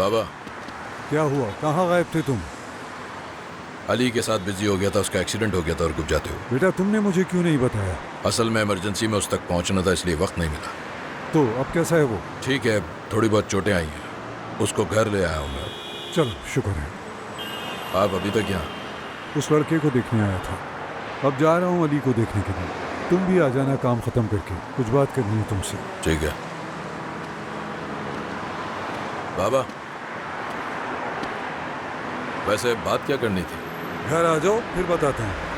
बाबा, क्या हुआ? कहाँ गायब थे तुम? अली के साथ बिजी हो गया था, उसका एक्सीडेंट हो गया था और गुप जाते हुए। बेटा तुमने मुझे क्यों नहीं बताया? असल में इमरजेंसी में उस तक पहुंचना था, इसलिए वक्त नहीं मिला। तो अब कैसा है वो? ठीक है, थोड़ी बहुत चोटें आई हैं, उसको घर ले आया हूँ मैं। चलो शुक्र है। आप अभी तक यहाँ? उस लड़के को देखने आया था, अब जा रहा हूँ अली को देखने के लिए। तुम भी आ जाना काम खत्म करके, कुछ बात करनी है तुमसे। ठीक है बाबा, वैसे बात क्या करनी थी? घर आ जाओ फिर बताता हूँ।